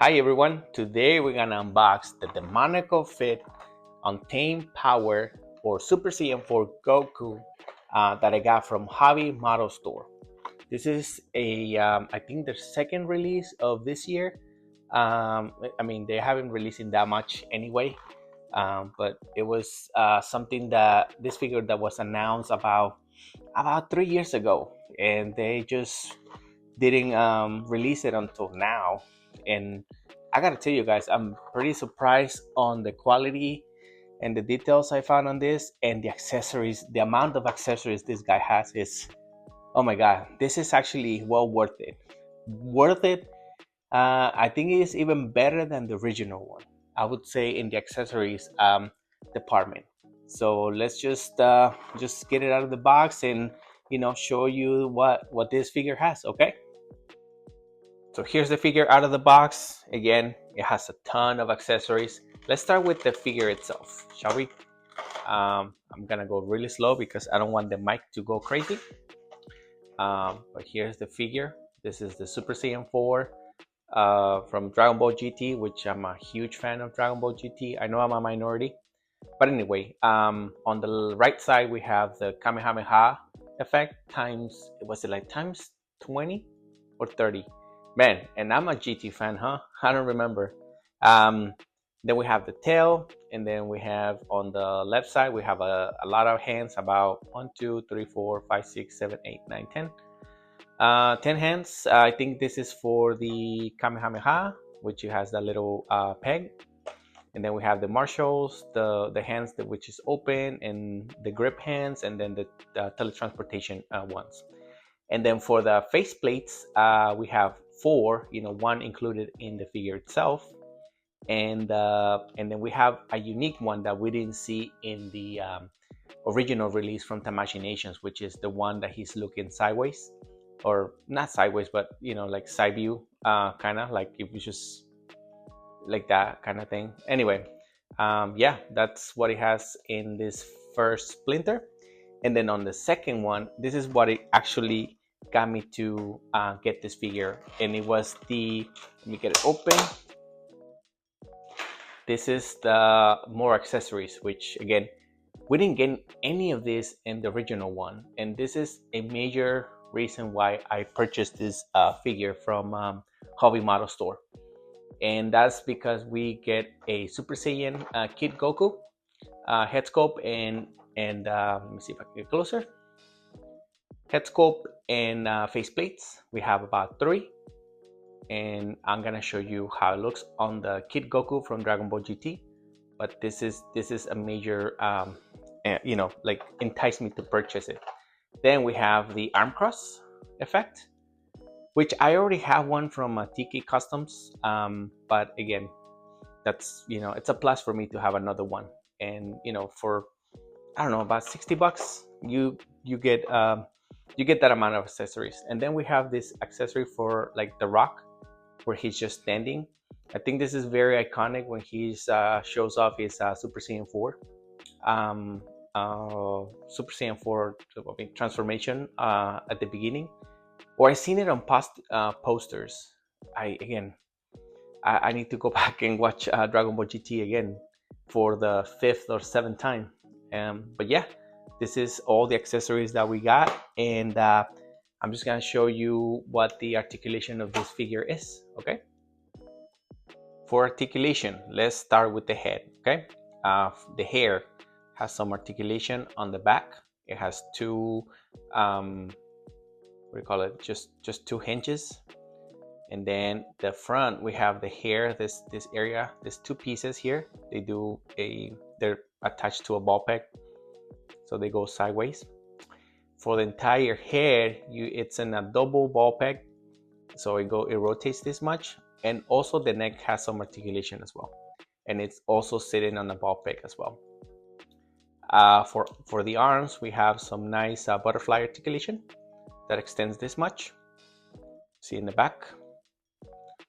Hi everyone, today we're gonna unbox the Demoniacal Fit Untamed Power or Super Saiyan for Goku that I got from Hobby Model Store. This is I think the second release of this year. I mean, they haven't releasing that much anyway, but it was something that this figure that was announced about 3 years ago, and they just didn't release it until now. And I gotta tell you guys, I'm pretty surprised on the quality and the details I found on this, and the accessories. The amount of accessories this guy has is, oh my god, this is actually well worth it. Worth it. I think it is even better than the original one, I would say, in the accessories department. So let's just get it out of the box and show you what this figure has. Okay. So here's the figure out of the box. Again, it has a ton of accessories. Let's start with the figure itself, shall we? I'm gonna go really slow because I don't want the mic to go crazy. But here's the figure. This is the Super Saiyan 4 from Dragon Ball GT, which I'm a huge fan of Dragon Ball GT. I know I'm a minority, but anyway, on the right side we have the Kamehameha Effect times, was it like times 20 or 30? Man, and I'm a GT fan, huh? I don't remember. Um, then we have the tail, and then we have on the left side we have a lot of hands, about 1, 2, 3, 4, 5, 6, 7, 8, 9, 10. 10 hands. I think this is for the Kamehameha, which has that little peg. And then we have the marshals, the hands which is open, and the grip hands, and then the teletransportation ones. And then for the faceplates, we have four, one included in the figure itself. And then we have a unique one that we didn't see in the original release from Tamashii Nations, which is the one that he's looking sideways, or not sideways, but like side view, kind of like if you just like that kind of thing. Anyway, yeah, that's what it has in this first splinter. And then on the second one, this is what it actually got me to get this figure, and it was let me get it open. This is the more accessories, which again, we didn't get any of this in the original one, and this is a major reason why I purchased this figure from Hobby Model Store. And that's because we get a Super Saiyan Kid Goku head sculpt, and let me see if I can get closer. Head sculpt and face plates. We have about 3, and I'm gonna show you how it looks on the Kid Goku from Dragon Ball GT. But this is a major, like entice me to purchase it. Then we have the arm cross effect, which I already have one from Tiki Customs, but again, that's it's a plus for me to have another one. And for I don't know, about $60, you get that amount of accessories. And then we have this accessory for like the Rock, where he's just standing. I think this is very iconic when he shows off his Super Saiyan 4. Super Saiyan 4 transformation at the beginning, or I seen it on posters. I need to go back and watch Dragon Ball GT again for the 5th or 7th time. But yeah, this is all the accessories that we got, and I'm just gonna show you what the articulation of this figure is. Okay. For articulation, let's start with the head. Okay. The hair has some articulation on the back. It has two, what do you call it? Just 2 hinges. And then the front, we have the hair. This area, there's 2 pieces here. They're attached to a ball peg, so they go sideways. For the entire head, it's in a double ball peg, so it rotates this much. And also the neck has some articulation as well, and it's also sitting on a ball peg as well. For the arms, we have some nice butterfly articulation that extends this much. See in the back,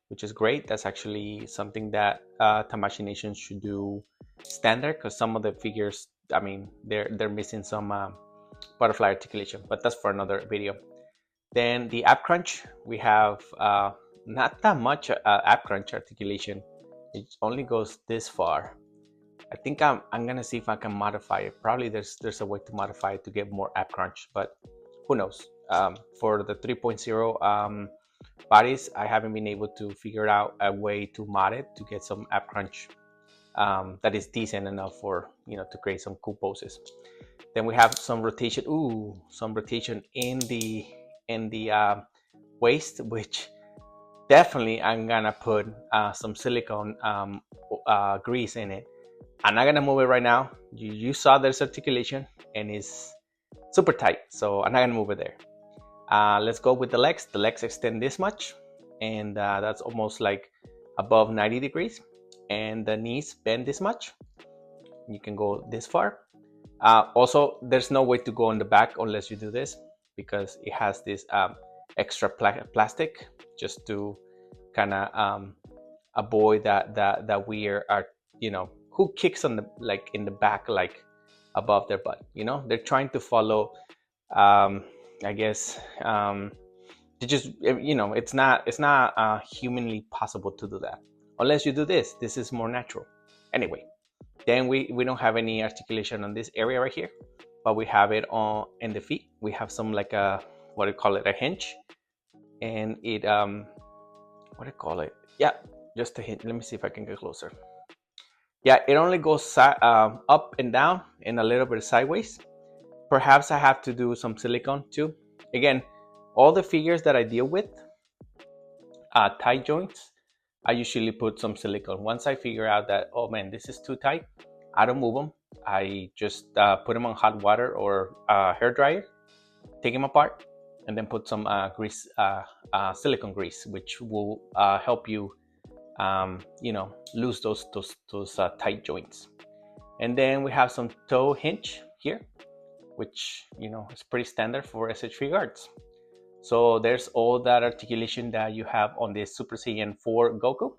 which is great. That's actually something that Tamashii Nations should do standard, because some of the figures, I mean, they're missing some butterfly articulation, but that's for another video. Then the ab crunch, we have not that much ab crunch articulation. It only goes this far. I think I'm gonna see if I can modify it. Probably there's a way to modify it to get more ab crunch, but who knows? For the 3.0 bodies, I haven't been able to figure out a way to mod it to get some ab crunch that is decent enough for, you know, to create some cool poses. Then we have some rotation. Ooh, some rotation in the waist, which definitely I'm gonna put some silicone grease in it. I'm not gonna move it right now. You saw there's articulation and it's super tight, so I'm not gonna move it there. Let's go with the legs. The legs extend this much, and that's almost like above 90 degrees. And the knees bend this much. You can go this far. Also, there's no way to go on the back unless you do this, because it has this extra plastic just to kind of avoid that we are, you know, who kicks on the, like in the back, like above their butt, you know. They're trying to follow I guess to just, you know, it's not humanly possible to do that unless you do this. This is more natural. Anyway, then we don't have any articulation on this area right here, but we have it on in the feet. We have some like a, what do you call it, a hinge, and it what do you call it? Yeah, just a hinge. Let me see if I can get closer. Yeah, it only goes up and down and a little bit sideways. Perhaps I have to do some silicone too. Again, all the figures that I deal with, tight joints, I usually put some silicone. Once I figure out that, oh man, this is too tight, I don't move them. I just put them on hot water or hair dryer, take them apart, and then put some grease, silicone grease, which will help you, you know, lose those tight joints. And then we have some toe hinge here, which, you know, is pretty standard for SH guards. So there's all that articulation that you have on the Super Saiyan 4 Goku.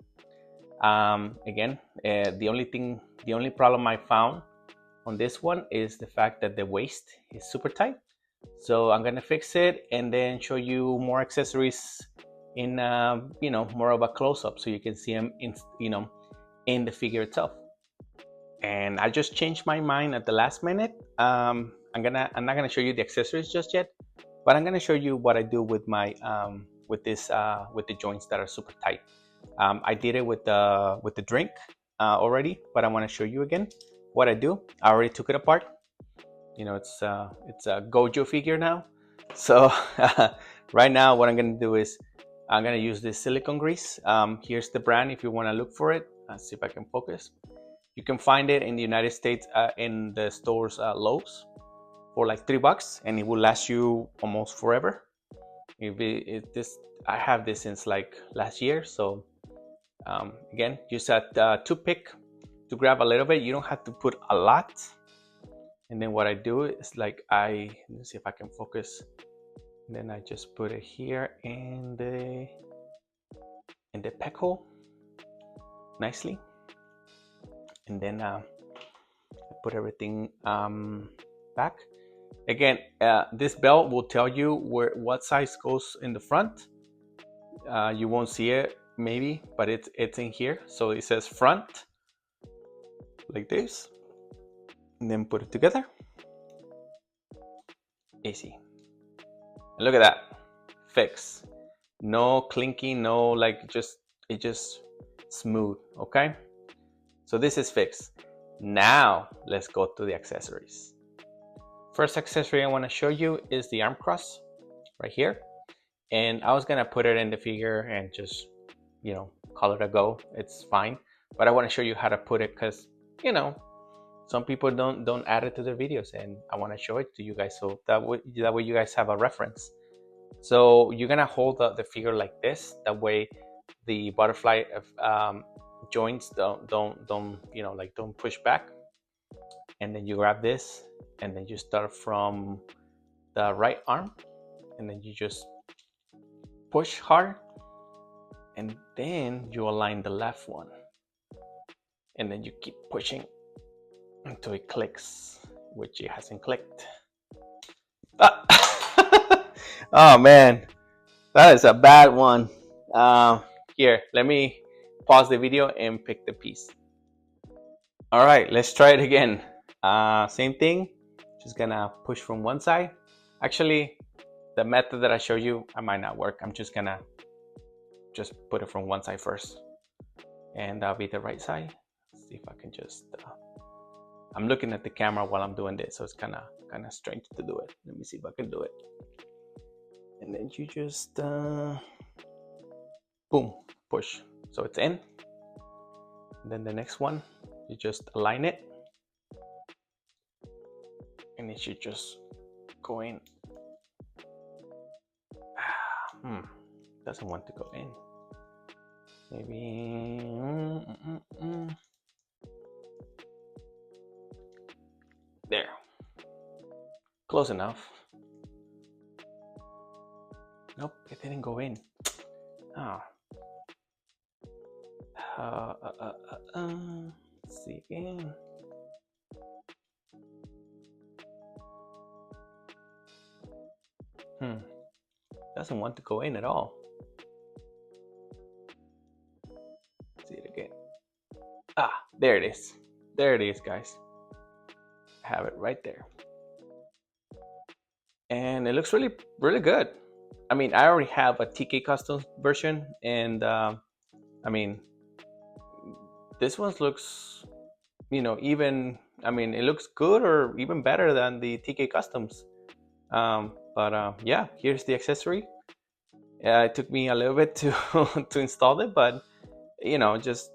Again, the only problem I found on this one is the fact that the waist is super tight. So I'm gonna fix it and then show you more accessories in you know, more of a close-up, so you can see them in, you know, in the figure itself. And I just changed my mind at the last minute. I'm not gonna show you the accessories just yet, but I'm gonna show you what I do with my with the joints that are super tight. I did it with the drink already, but I want to show you again what I do. I already took it apart. You know, it's a Gojo figure now. So right now, what I'm gonna do is I'm gonna use this silicone grease. Here's the brand if you want to look for it. Let's see if I can focus. You can find it in the United States in the stores Lowe's for like $3, and it will last you almost forever. I have this since like last year. So again, use that toothpick to grab a little bit. You don't have to put a lot. And then what I do is like let me see if I can focus. And then I just put it here in the pec hole nicely. And then I put everything back. Again, this belt will tell you what size goes in the front. You won't see it maybe, but it's in here. So it says front like this, and then put it together. Easy. And look at that, fix. No clinky, no like, it just smooth. Okay. So this is fixed. Now let's go to the accessories. First accessory I want to show you is the arm cross right here. And I was gonna put it in the figure and just, you know, call it a go. It's fine. But I want to show you how to put it, because, you know, some people don't add it to their videos, and I want to show it to you guys, so that way you guys have a reference. So you're gonna hold the figure like this. That way the butterfly joints don't you know, like, don't push back. And then you grab this, and then you start from the right arm, and then you just push hard, and then you align the left one, and then you keep pushing until it clicks, which it hasn't clicked. Oh man, that is a bad one. Here, let me pause the video and pick the piece. All right, let's try it again. Same thing, just gonna push from one side. Actually, the method that I showed you, I might not work. I'm just gonna put it from one side first, and that'll be the right side. Let's see if I can just, I'm looking at the camera while I'm doing this, so it's kind of strange to do it. Let me see if I can do it. And then you just, boom, push. So it's in. And then the next one, you just align it. And it should just go in. Doesn't want to go in. Maybe. There. Close enough. Nope, it didn't go in. Let's see again. Doesn't want to go in at all. See it again. There it is. There it is, guys. I have it right there. And it looks really, really good. I mean, I already have a TK custom version, and I mean, this one looks, even, I mean, it looks good or even better than the TK customs. Yeah, here's the accessory. It took me a little bit to to install it, but just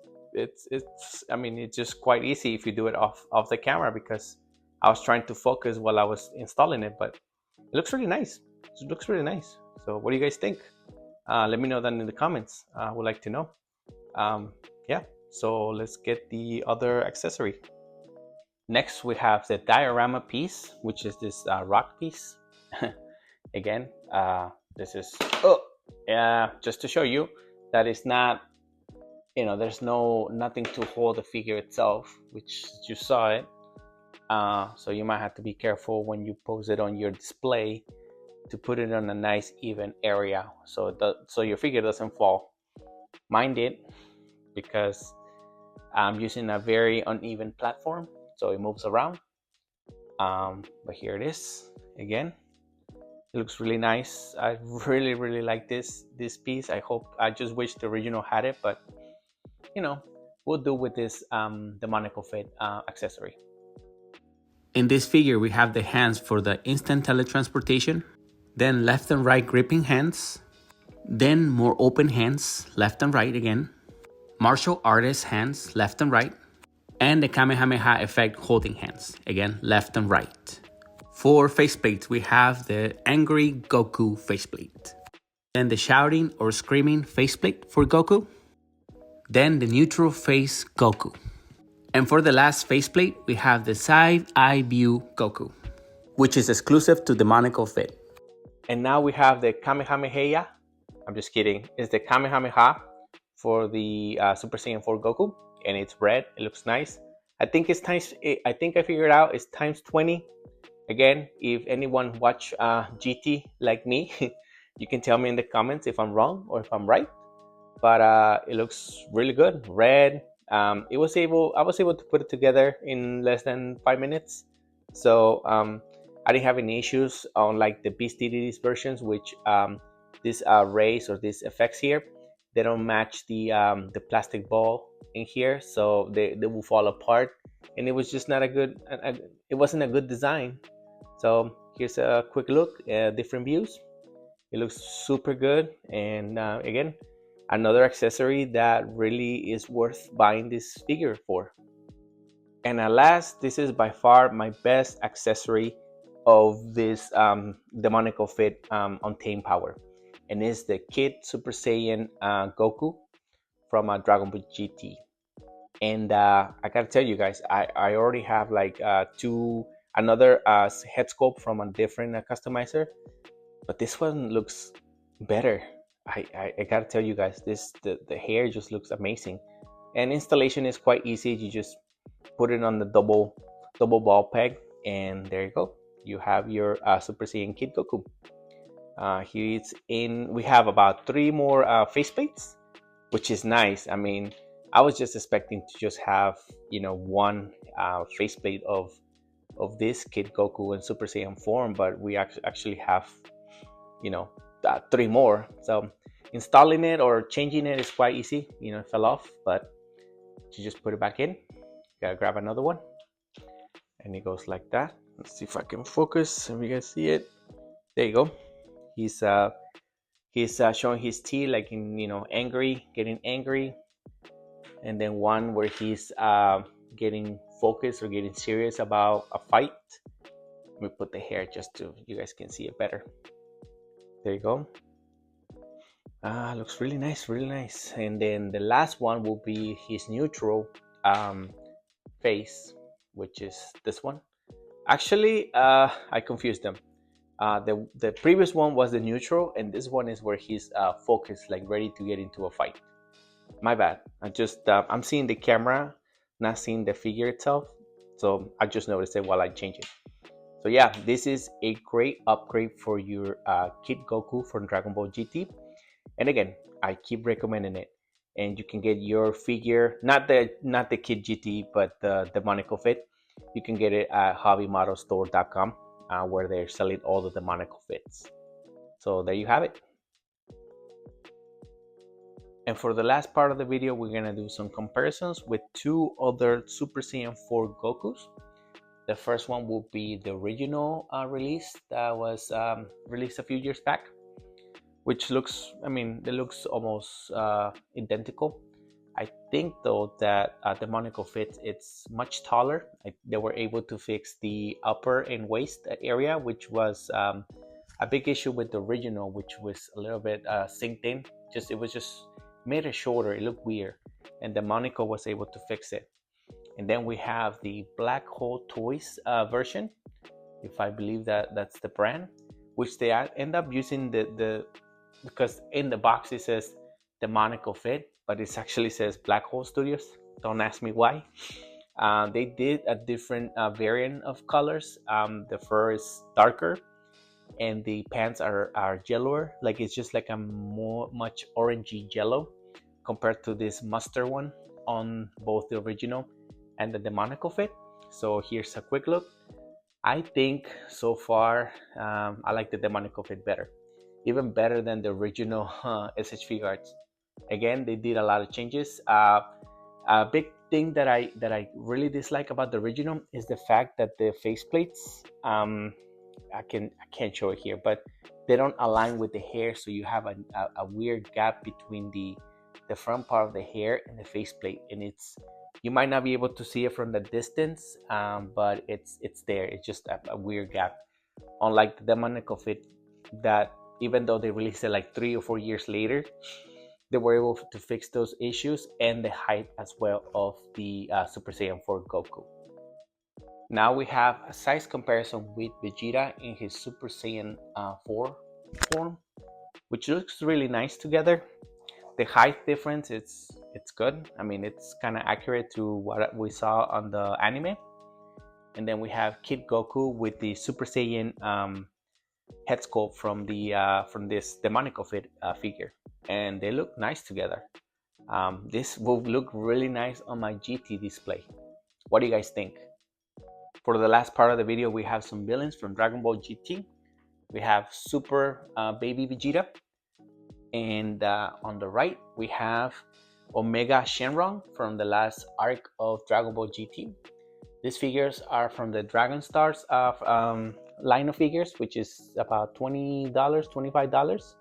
I mean, it's just quite easy if you do it off the camera, because I was trying to focus while I was installing it, but it looks really nice. It looks really nice. So what do you guys think? Let me know that in the comments. I would like to know. Yeah, so let's get the other accessory. Next, we have the diorama piece, which is this rock piece. Again, this is just to show you that it's not, there's nothing to hold the figure itself, which you saw it. So you might have to be careful when you pose it on your display to put it on a nice even area, so your figure doesn't fall. Mine did, because I'm using a very uneven platform, so it moves around. But here it is again. It looks really nice. I really, really like this piece. I just wish the original had it, but we'll do with this Demoniacal Fit accessory. In this figure, we have the hands for the instant teletransportation, then left and right gripping hands, then more open hands, left and right again, martial artist hands, left and right, and the Kamehameha Effect holding hands, again, left and right. For faceplates, we have the angry Goku faceplate, then the shouting or screaming faceplate for Goku, then the neutral face Goku. And for the last faceplate, we have the side eye view Goku, which is exclusive to Demoniacal Fit. And now we have the Kamehameha. I'm just kidding. It's the Kamehameha for the Super Saiyan 4 Goku, and it's red. It looks nice. I think it's times. I think I figured out it's times 20. Again, if anyone watch GT like me, you can tell me in the comments if I'm wrong or if I'm right. But it looks really good. Red. I was able to put it together in less than 5 minutes. So I didn't have any issues on like the Beast Deities versions, which these rays or these effects here, they don't match the plastic ball in here, so they will fall apart, and it was just not a good. It wasn't a good design. So here's a quick look at different views. It looks super good, and again, another accessory that really is worth buying this figure for. And at last, this is by far my best accessory of this Demoniacal Fit Untamed Power, and it's the Kid Super Saiyan Goku from Dragon Ball GT. And I gotta tell you guys, I already have like another head sculpt from a different customizer, but this one looks better. I gotta tell you guys, the hair just looks amazing, and installation is quite easy. You just put it on the double ball peg, and there you go. You have your Super Saiyan Kid Goku. He's in. We have about 3 more faceplates, which is nice. I mean, I was just expecting to just have, you know, one faceplate of this Kid Goku and Super Saiyan form, but we actually have, you know, 3 more. So installing it or changing it is quite easy. You know, it fell off, but you just put it back in. Gotta grab another one, and it goes like that. Let's see if I can focus. If you guys see it, there you go. He's showing his teeth, like in, you know, angry, getting angry, and then one where he's getting focused or getting serious about a fight. Let me put the hair just to you guys can see it better. There you go. Looks really nice, really nice. And then the last one will be his neutral face, which is this one. Actually, I confused them. The previous one was the neutral, and this one is where he's focused, like ready to get into a fight. My bad. I'm seeing the camera, not seeing the figure itself, so I just noticed it while I change it. So yeah, this is a great upgrade for your Kid Goku from Dragon Ball GT. And again, I keep recommending it. And you can get your figure, not the Kid GT, but the Demoniacal Fit. You can get it at hobbymodelstore.com, where they're selling all the Demoniacal Fits. So there you have it. And for the last part of the video, we're gonna do some comparisons with 2 other Super Saiyan 4 Gokus. The first one will be the original release that was released a few years back, which looks, I mean, it looks almost identical. I think though that Demoniacal Fit, it's much taller. They were able to fix the upper and waist area, which was a big issue with the original, which was a little bit synced in. It was just made it shorter. It looked weird, and Demoniacal was able to fix it. And then we have the Black Hole Toys version, if I believe that's the brand, which they end up using because in the box it says Demoniacal Fit, but it actually says Black Hole Studios. Don't ask me why. They did a different variant of colors. The fur is darker, and the pants are yellower. Like it's just like a much orangey yellow compared to this mustard one on both the original and the Demoniacal Fit. So here's a quick look. I think so far I like the Demoniacal Fit better, even better than the original SH Figuarts. Again, they did a lot of changes. A big thing that I really dislike about the original is the fact that the faceplates, I can't show it here, but they don't align with the hair, so you have a weird gap between the front part of the hair and the faceplate, and you might not be able to see it from the distance, but it's there. It's just a weird gap. Unlike the Demoniacal Fit, that even though they released it like 3 or 4 years later, they were able to fix those issues and the height as well of the Super Saiyan 4 Goku. Now we have a size comparison with Vegeta in his Super Saiyan 4 form, which looks really nice together. The height difference, it's good. I mean, it's kind of accurate to what we saw on the anime. And then we have Kid Goku with the Super Saiyan head sculpt from this Demoniacal Fit figure, and they look nice together. This will look really nice on my GT display. What do you guys think? For the last part of the video, we have some villains from Dragon Ball GT. We have Super Baby Vegeta, and on the right we have Omega Shenron from the last arc of Dragon Ball GT. These figures are from the Dragon Stars line of figures, which is about $20, $25.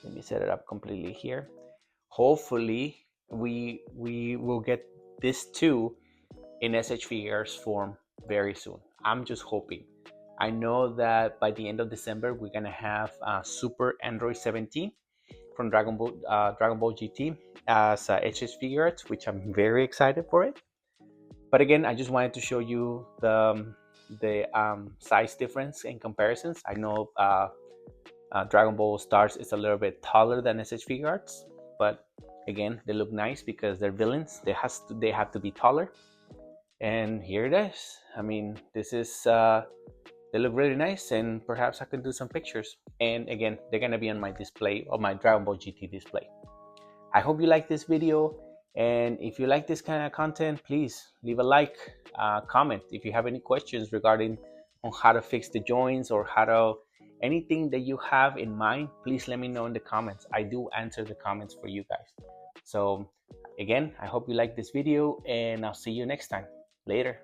Let me set it up completely here. Hopefully we will get this too in SH Figures form very soon. I'm just hoping. I know that by the end of December we're gonna have Super Android 17 from Dragon Ball GT as SH Figures, which I'm very excited for it. But again, I just wanted to show you the size difference in comparisons. I know Dragon Ball Stars is a little bit taller than SH Figuarts, but again, they look nice because they're villains. They have to be taller. And here it is. I mean, this is They look really nice, and perhaps I can do some pictures. And again, they're gonna be on my display, on my Dragon Ball GT display. I hope you like this video, and if you like this kind of content, please leave a like, comment if you have any questions regarding on how to fix the joints or how to anything that you have in mind. Please let me know in the comments. I do answer the comments for you guys. So again, I hope you like this video, and I'll see you next time. Later.